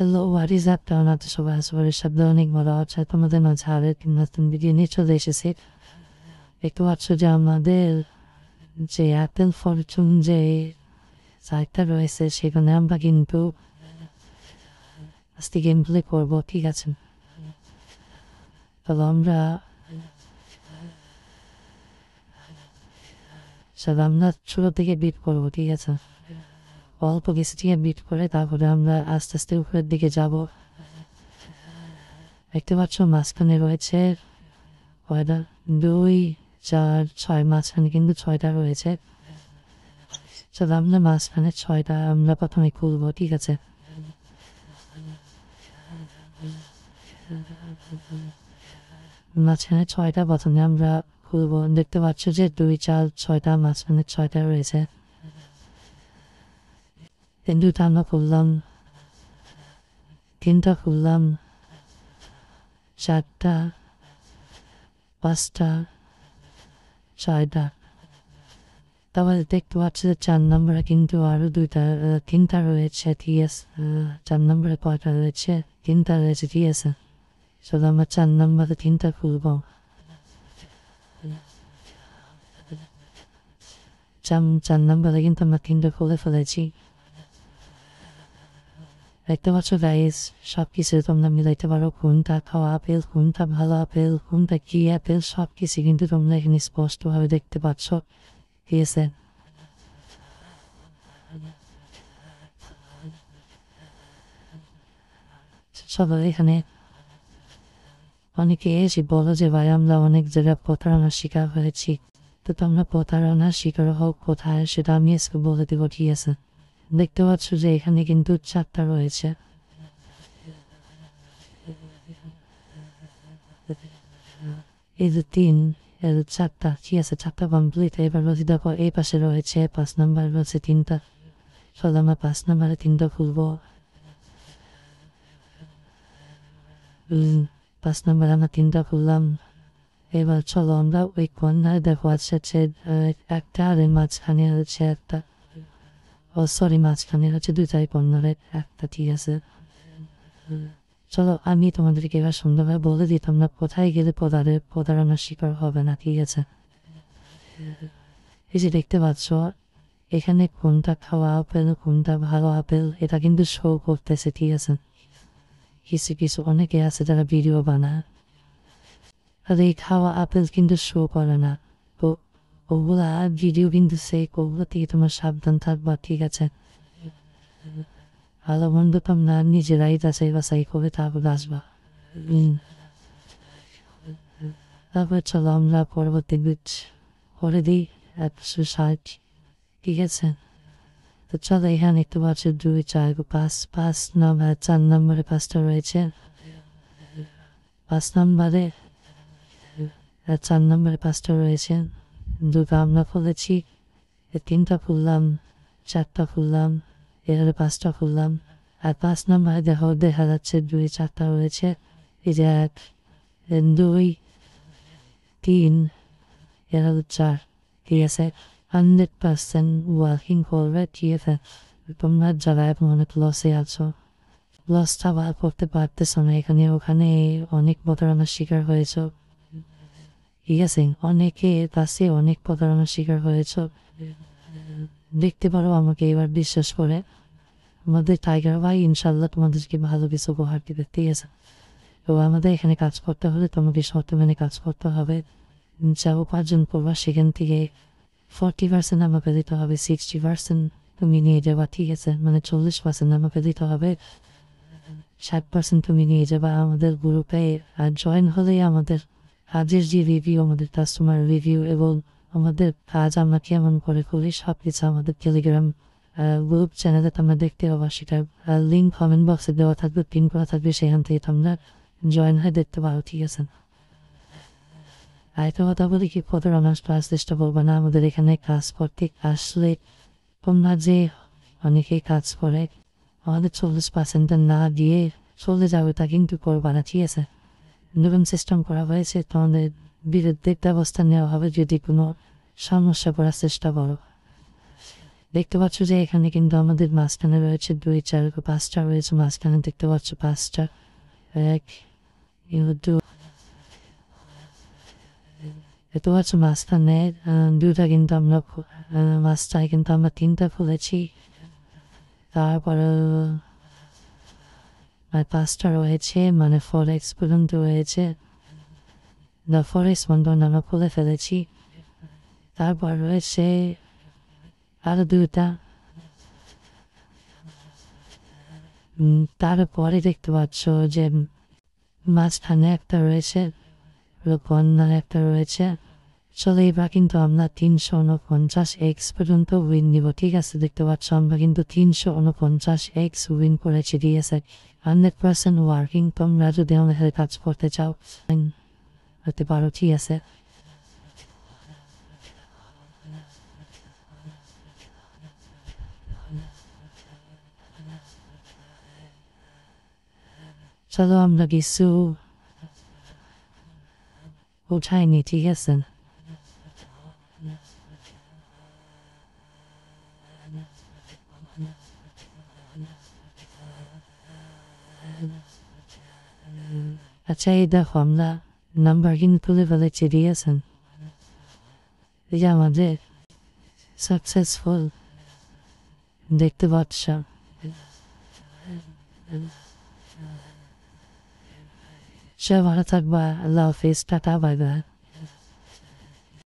Hello, what is up town? তো সবাই আসলে শব্দ অনেক বড় হচ্ছে তোমাদের মাঝে আরেক নতুন ভিডিও নিয়ে চলে এসেছে। একটু পাচ্ছ যে আমাদের যে অ্যাপেল ফরচুন যে সাইটটা রয়েছে সেখানে আমরা কিন্তু আজকে গেম প্লে করবো, ঠিক আছে? তাহলে আমরা ছোট থেকে বিট করবো, ঠিক আছে? অল্প কিছু থেকে বিট করে তারপরে আমরা আস্তে আস্তে উপরের দিকে যাব। দেখতে পাচ্ছ মাঝখানে রয়েছে কয়টা, 2 4 6, মাঝখানে কিন্তু 6টা রয়েছে। চলো আমরা মাঝখানে 6টা আমরা প্রথমে খুলবো, ঠিক আছে? মাঝখানে 6টা প্রথমে আমরা খুলবো। দেখতে পাচ্ছ যে 2 4 6টা, মাঝখানে 6টা রয়েছে। 2টা আমরা খুললাম, 3টা খুললাম, 4টা, 5টা, 6টা। তারপরে দেখতে পাচ্ছি যে 4 নম্বরে কিন্তু আরো 3টা রয়েছে, ঠিক আছে? 4 নম্বরে কয়টা রয়েছে? 3টা রয়েছে, ঠিক আছে? চলো আমরা 4 নম্বরে 3টা খুলবো। 4 নম্বরে কিন্তু আমরা 3টা খুলে ফেলেছি। দেখতে পাচ্ছ গাইস, সব কিছু তোমরা মিলাইতে পারো, কোনটা খাওয়া আপেল, কোনটা ভালো আপেল, কোনটা কি আপেল, সব কিছু কিন্তু তোমরা এখানে স্পষ্টভাবে দেখতে পাচ্ছ, ঠিক আছে? সবাই এখানে অনেকে এসে বলো যে ভাই আমরা অনেক জায়গায় প্রতারণার শিকার হয়েছি। তো তোমরা প্রতারণার শিকার হোক কোথায় সেটা আমি আজকে বলে দেবো, ঠিক আছে? দেখতে পাচ্ছ যে এখানে কিন্তু 4টা রয়েছে। এই যে 3, এই যে 4টা, ঠিক আছে? 4টা কমপ্লিট। এবার বলছি দেখো এই পাশে রয়েছে 5 নাম্বার রয়েছে 3টা। চলো আমরা 5 নাম্বারে 3টা খুলবো। 5 নাম্বারে আমরা 3টা খুললাম। এবার চলো আমরা ওই কর্নারে দেখো আছে একটা, আর মাঝখানে হচ্ছে একটা, ও সরি মাঝখানে হচ্ছে 2টাই কর্নারে একটা, ঠিক আছে? চলো আমি তোমাদেরকে এবার সুন্দরভাবে বলে দিই তোমরা কোথায় গেলে প্রতারণার শিকার হবে না, ঠিক আছে? এই যে দেখতে পাচ্ছ এখানে কোনটা খাওয়া আপেল, কোনটা ভালো আপেল, এটা কিন্তু শো করতেছে, ঠিক আছে? কিছু কিছু অনেকে আছে যারা ভিডিও বানায়, আর এই খাওয়া আপেল কিন্তু শো করে না। তো ওগুলা ভিডিও কিন্তু ওগুলো থেকে তোমার সাবধান থাকবা, ঠিক আছে? ভালো মন্দ তোমরা নিজেরাই যাচাই বাছাই করে তারপর আসবা। তারপর চলো আমরা পরবর্তী বিট করে দিই 160, ঠিক আছে? তো চলো এখানে একটু পাচ্ছি 2 4 5 নম্বর, 4 নম্বরে 5টা রয়েছে। 5 নম্বরে 4 নম্বরে 5টা রয়েছে। 2টা আমরা খুলেছি, 3টা খুললাম, 4টা খুললাম, এবারে 5টা খুললাম। আর 5 নম্বরে দেখা যাচ্ছে 2 4টা রয়েছে। এই যে 1 2 3 এবারে 4, ঠিক আছে? 100% ওয়ার্কিং করবে, ঠিক আছে? তোমরা যারা এখন অনেক লসে আছো, লসটা বার করতে পারতেছ না, এখানে ওখানে অনেক প্রতারণার শিকার হয়েছ, ঠিক আছে? অনেকের কাছে অনেক প্রতারণার শিকার হয়েছ। দেখতে পারো আমাকে এবার বিশ্বাস করে আমাদের টাইগার ভাই ইনশাল্লাহ তোমাদেরকে ভালো কিছু উপহার দিবে, ঠিক আছে? তো আমাদের এখানে কাজ করতে হলে তোমাকে শর্ত মেনে কাজ করতে হবে। যা উপার্জন করবা সেখান থেকে 40% আমাকে দিতে হবে, 60% তুমি নিয়ে যাবা, ঠিক আছে? মানে 40% আমাকে দিতে হবে, 60% তুমি নিয়ে যাবা আমাদের গ্রুপে। আর জয়েন হলেই আমাদের কাজের যে রিভিউ, আমাদের কাস্টমার রিভিউ এবং আমাদের কাজ আমরা কেমন করে করি সব কিছু আমাদের টেলিগ্রাম গ্রুপ চ্যানেলে তোমরা দেখতে পাবা। সেটা লিঙ্ক কমেন্ট বক্সে দেওয়া থাকবে, পিন করা থাকবে, সেখান থেকে তোমরা জয়েন হয়ে দেখতে পারো, ঠিক আছে? আরেকটা কথা বলি কি, প্রতারণার চেষ্টা করবে না আমাদের এখানে কাজ করতে আসলে। তোমরা যে অনেকেই কাজ করে আমাদের 40% না দিয়ে চলে যাবে তা কিন্তু করবা না, ঠিক আছে? নতুন সিস্টেম করা হয়েছে, তোমাদের বিরুদ্ধে ব্যবস্থা নেওয়া হবে যদি কোনো সমস্যা করার চেষ্টা করো। দেখতে পাচ্ছ যে এখানে কিন্তু আমাদের মাঝখানে রয়েছে 2 4 5টা রয়েছে মাঝখানে দেখতে পাচ্ছ 5টা 1 2 দেখতে পাচ্ছ মাঝখানে 2টা কিন্তু আমরা মাঝটায় কিন্তু আমরা 3টা ফুলেছি তারপরে 5টা রয়েছে মানে 4x পর্যন্ত রয়েছে 4x পর্যন্ত আমরা ফুলে ফেলেছি তারপর রয়েছে আরো 2টা তারপরে দেখতে পাচ্ছ যে মাঝখানে একটা রয়েছে বন্যার একটা রয়েছে চলো এবার কিন্তু আমরা 349x পর্যন্ত উইন নিব ঠিক আছে দেখতে পাচ্ছ আমরা কিন্তু 349x উইন করেছি দিয়েছে 100% ওয়ার্কিং তোমরা যদি আমাদের কাজ করতে চাও হতে পারো ঠিক আছে চলো আমরা কিছু উঠাইনি ঠিক আছে আচ্ছা এই দেখো আমরা নাম্বার কিন্তু তুলে ফেলেছি দিয়েছেন এই যে আমাদের সাকসেসফুল দেখতে পাচ্ছ সে ভালো থাকবা আল্লাহ হাফিজ টাটা বাই বাই